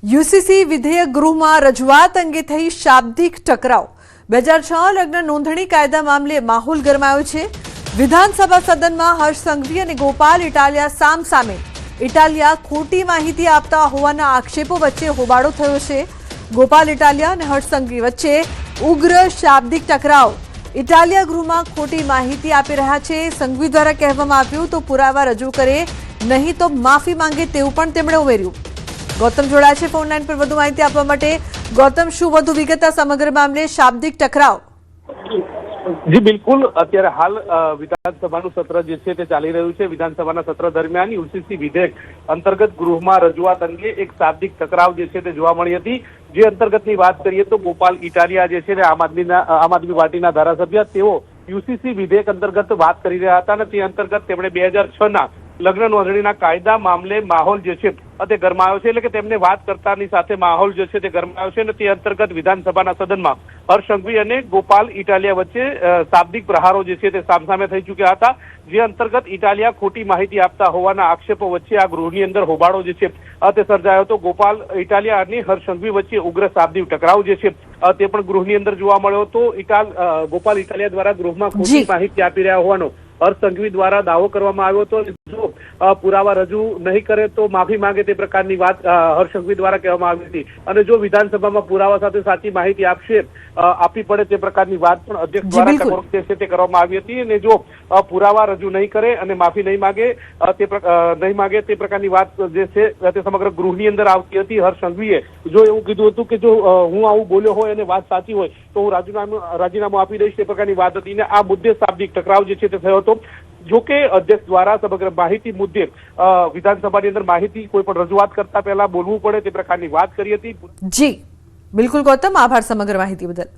UCC વિધેયક ગૃહમાં રજૂઆત અંગે થઈ શાબ્દિક ટકરાવ 2006 લગ્ન નોંધણી કાયદા મામલે માહોલ ગરમાયો છે। વિધાનસભા સદનમાં હર્ષ સંઘવી અને ગોપાલ ઇટાલિયા સામસામે। ઇટાલિયા ખોટી માહિતી આપતા હોવાના આક્ષેપો વચ્ચે હોબાળો થયો છે। ગોપાલ ઇટાલિયા અને હર્ષ સંઘવી વચ્ચે ઉગ્ર શાબ્દિક ટકરાવ। ઇટાલિયા ગૃહમાં ખોટી માહિતી આપી રહ્યા છે। સંઘવી દ્વારા કહેવામાં આવ્યું તો પુરાવા રજૂ કરે, નહીં તો માફી માંગે તેવું પણ તેમણે ઉમેર્યું। ગૌતમ જોડાયા છે ફોન લાઈન પર વધુ માહિતી આપવા માટે। ગૌતમ, શું વધુ વિગત આ સમગ્ર મામલે શાબ્દિક ટકરાવ? જી બિલકુલ, અત્યારે હાલ વિધાનસભાનું સત્ર જે છે તે ચાલી રહ્યું છે। વિધાનસભાના સત્ર દરમિયાન યુસીસી વિધેયક અંતર્ગત ગૃહમાં રજૂઆત અંગે એક શાબ્દિક ટકરાવ જે છે તે જોવા મળી હતી। જે અંતર્ગતની વાત કરીએ તો ગોપાલ ઇટાલિયા જે છે તે આમ આદમી પાર્ટીના ધારાસભ્ય, તેઓ યુસીસી વિધેયક અંતર્ગત વાત કરી રહ્યા હતા અને તે અંતર્ગત તેમણે 2006ના લગ્ન નોંધણીના કાયદા મામલે માહોલ જે છે તે ગરમાયો છે। એટલે કે તેમને વાત કરતાની સાથે માહોલ જે છે તે ગરમાયો છે અને તે અંતર્ગત વિધાનસભાના સદનમાં હર્ષ સંઘવી અને ગોપાલ ઇટાલિયા વચ્ચે શાબ્દિક પ્રહારો જે છે તે સામસામે થઈ ચૂક્યા હતા। જે અંતર્ગત ઇટાલિયા ખોટી માહિતી આપતા હોવાના આક્ષેપો વચ્ચે આ ગૃહની અંદર હોબાળો જે છે તે સર્જાયો હતો। ગોપાલ ઇટાલિયા અને હર્ષ સંઘવી વચ્ચે ઉગ્ર શાબ્દિક ટકરાવ જે છે તે પણ ગૃહની અંદર જોવા મળ્યો હતો। ગોપાલ ઇટાલિયા દ્વારા ગૃહમાં ખોટી માહિતી આપી રહ્યા હોવાનો હર્ષ સંઘવી દ્વારા દાવો કરવામાં આવ્યો હતો। જો પુરાવા રજૂ નહીં કરે તો માફી માંગે તે પ્રકારની વાત હર્ષ સંઘવી દ્વારા કહેવામાં આવી હતી અને જો વિધાનસભામાં પુરાવા સાથે સાચી માહિતી આપવી પડે તે પ્રકારની વાત પણ અધ્યક્ષ દ્વારા ટકોર છે તે કરવામાં આવી હતી। અને જો પુરાવા રજૂ નહીં કરે અને માફી નહીં માંગે તે પ્રકારની વાત જે છે તે સમગ્ર ગૃહની અંદર આવતી હતી। હર્ષ સંઘવીએ જો એવું કીધું હતું કે જો હું આવું બોલ્યો હોય અને વાત સાચી હોય તો હું રાજીનામું આપી દઈશ તે પ્રકારની વાત હતી અને આ મુદ્દે શાબ્દિક ટકરાવ જે છે તે થયો હતો। જોકે અધ્યક્ષ દ્વારા સમગ્ર માહિતી મુદ્દે વિધાનસભાની અંદર માહિતી કોઈ પણ રજૂઆત કરતા પહેલા બોલવું પડે તે પ્રકારની વાત કરી હતી। જી બિલકુલ ગૌતમ, આભાર સમગ્ર માહિતી બદલ।